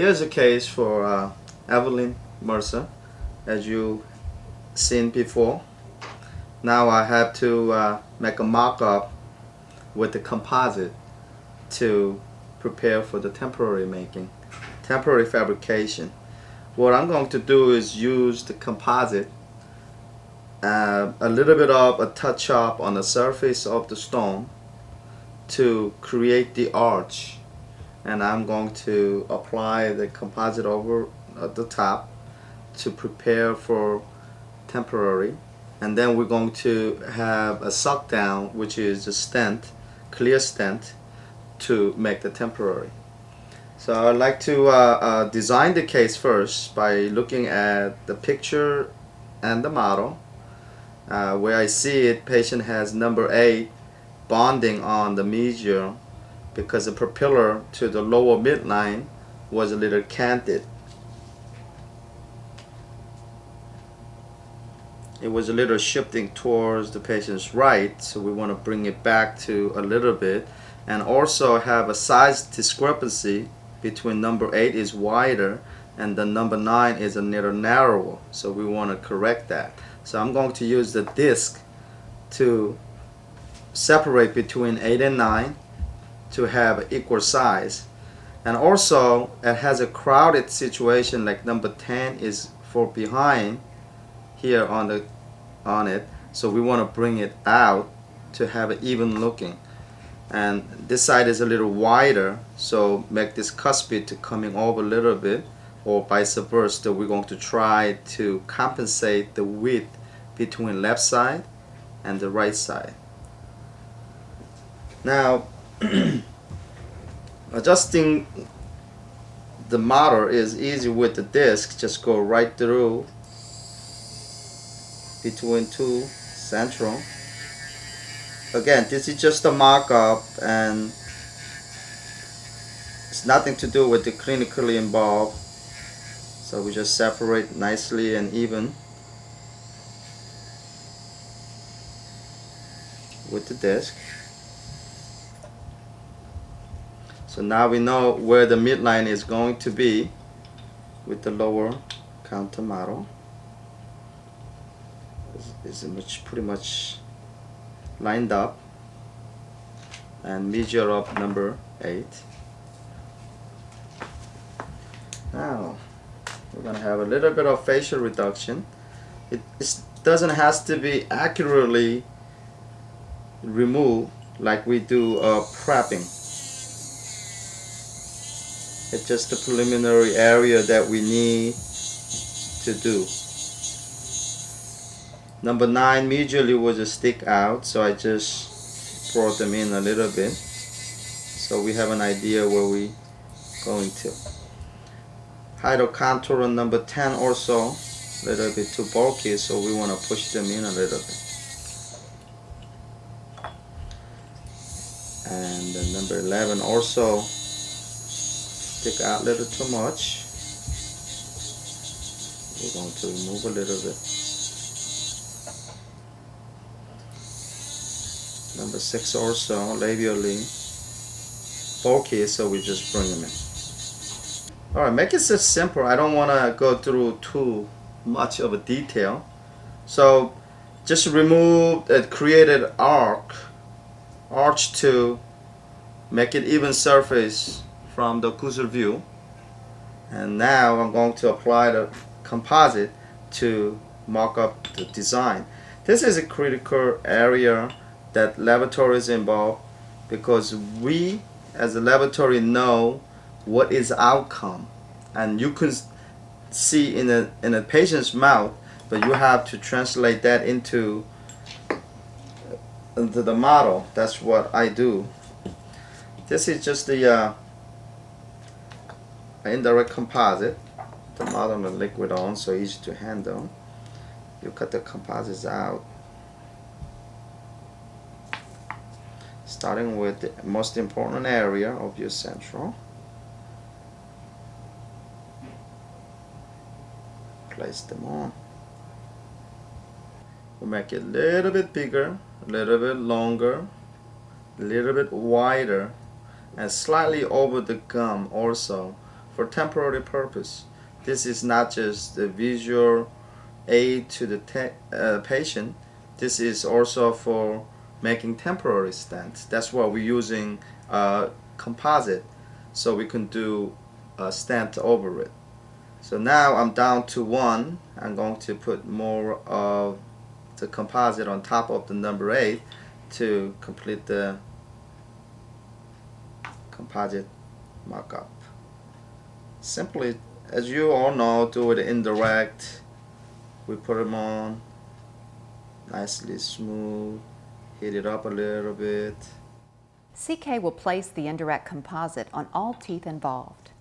Here's a case for Evelyn Mercer, as you seen before. Now I have to make a mock-up with the composite to prepare for the temporary fabrication. What I'm going to do is use the composite, a little bit of a touch-up on the surface of the stone to create the arch, and I'm going to apply the composite over at the top to prepare for temporary, and then we're going to have a suck down, which is a stent, clear stent, to make the temporary. So I'd like to design the case first by looking at the picture and the model. Where I see it, patient has number 8 bonding on the medial because the propellar to the lower midline was a little canted. It was a little shifting towards the patient's right, so we want to bring it back to a little bit, and also have a size discrepancy between number 8 is wider and the number 9 is a little narrower, so we want to correct that. So I'm going to use the disc to separate between 8 and 9 to have equal size. And also it has a crowded situation, like number 10 is for behind here on it, so we want to bring it out to have it even looking. And this side is a little wider, so make this cuspid to coming over a little bit, or vice versa. We're going to try to compensate the width between left side and the right side. Now adjusting the model is easy with the disc. Just go right through between two central. Again, this is just a mock-up and it's nothing to do with the clinically involved, so we just separate nicely and even with the disc. So now we know where the midline is going to be with the lower counter model. It's pretty much lined up, and measure up number 8. Now we're going to have a little bit of facial reduction. It doesn't have to be accurately removed like we do prepping. It's just the preliminary area that we need to do. Number 9 medially was a stick out, so I just brought them in a little bit so we have an idea where we going to. Height of contour on number 10 also a little bit too bulky, so we want to push them in a little bit. And then number 11 also stick out a little too much. We're going to remove a little bit. Number 6 also labially bulky, so we just bring them in. Alright, make it so simple. I don't want to go through too much of a detail. So just remove the created arch to make it even surface from the occlusal view. And now I'm going to apply the composite to mock up the design. This is a critical area that laboratory is involved, because we as a laboratory know what is outcome, and you can see in a patient's mouth, but you have to translate that into the model. That's what I do. This is just the indirect composite. The model and liquid on, so easy to handle. You cut the composites out, starting with the most important area of your central. Place them on. We'll make it a little bit bigger, a little bit longer, a little bit wider, and slightly over the gum also, for temporary purpose. This is not just the visual aid to the patient. This is also for making temporary stents. That's why we're using composite, so we can do a stent over it. So now I'm down to 1. I'm going to put more of the composite on top of the number 8 to complete the composite mock-up. Simply, as you all know, do it indirect. We put them on nicely smooth, heat it up a little bit. CK will place the indirect composite on all teeth involved.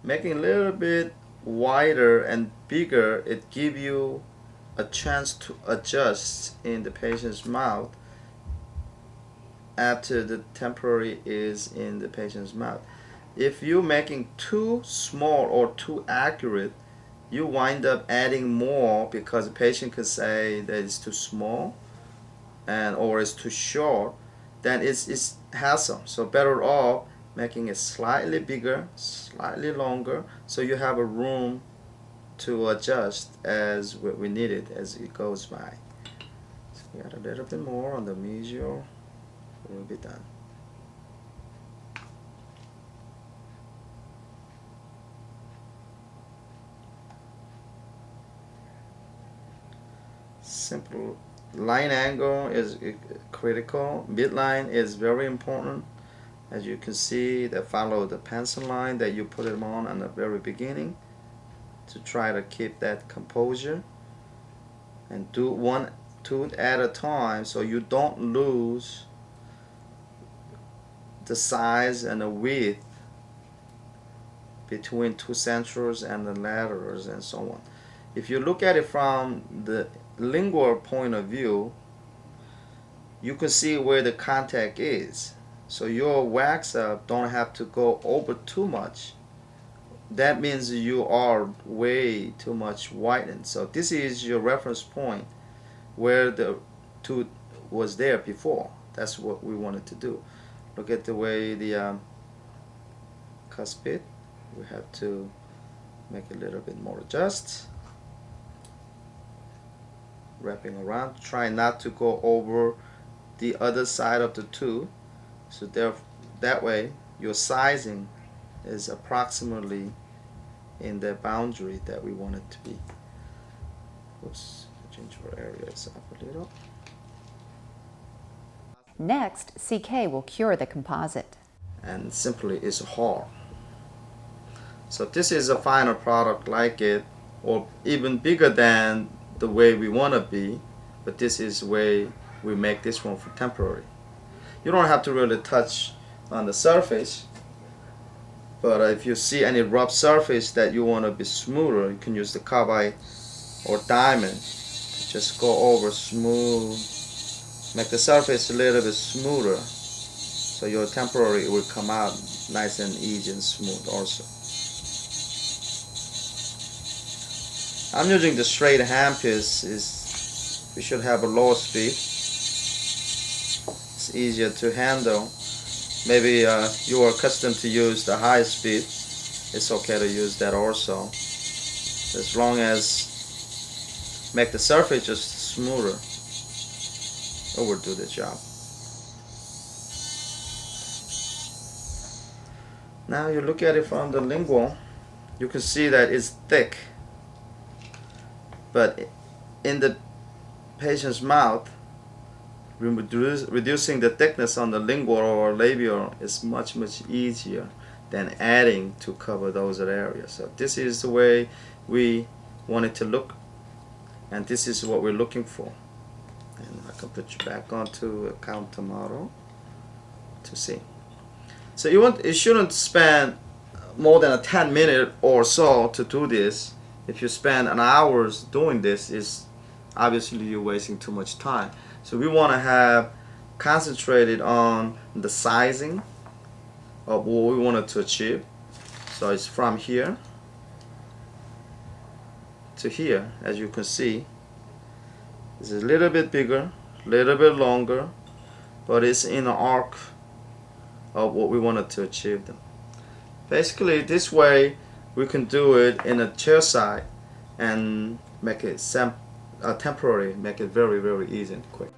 Making a little bit wider and bigger, it gives you a chance to adjust in the patient's mouth after the temporary is in the patient's mouth. If you're making too small or too accurate, you wind up adding more because the patient could say that it's too small or it's too short. Then it's hassle. So better off making it slightly bigger, slightly longer, so you have a room to adjust as we need it as it goes by. So we add a little bit more on the mesial. We'll be done. Simple. Line angle is critical. Midline is very important. As you can see, they follow the pencil line that you put them on the very beginning to try to keep that composure, and do 1 tooth at a time so you don't lose the size and the width between 2 centrals and the laterals and so on. If you look at it from the lingual point of view, you can see where the contact is. So your wax up don't have to go over too much. That means you are way too much whitened. So this is your reference point where the tooth was there before. That's what we wanted to do. Look at the way the cuspid. We have to make a little bit more adjust. Wrapping around. Try not to go over the other side of the tooth. So that way your sizing is approximately in the boundary that we want it to be. Oops, the gingival area is up a little. Next, CK will cure the composite. And simply it's hard. So this is a final product like it, or even bigger than the way we want to be, but this is the way we make this one for temporary. You don't have to really touch on the surface, but if you see any rough surface that you want to be smoother, you can use the carbide or diamond to just go over smooth, make the surface a little bit smoother, so your temporary will come out nice and easy and smooth also. I'm using the straight handpiece. We should have a low speed. It's easier to handle. Maybe you are accustomed to use the high speed. It's okay to use that also, as long as make the surface just smoother. It will do the job. Now you look at it from the lingual, you can see that it's thick, but in the patient's mouth, reducing the thickness on the lingual or labial is much easier than adding to cover those areas. So this is the way we want it to look, and this is what we're looking for. And I can put you back onto a counter model to see. So you shouldn't spend more than 10 minutes or so to do this. If you spend an hour doing this, obviously you're wasting too much time. So we want to have concentrated on the sizing of what we wanted to achieve. So it's from here to here, as you can see. It's a little bit bigger, a little bit longer, but it's in an arc of what we wanted to achieve them. Basically, this way we can do it in a chair side and make it temporary, make it very, very easy and quick.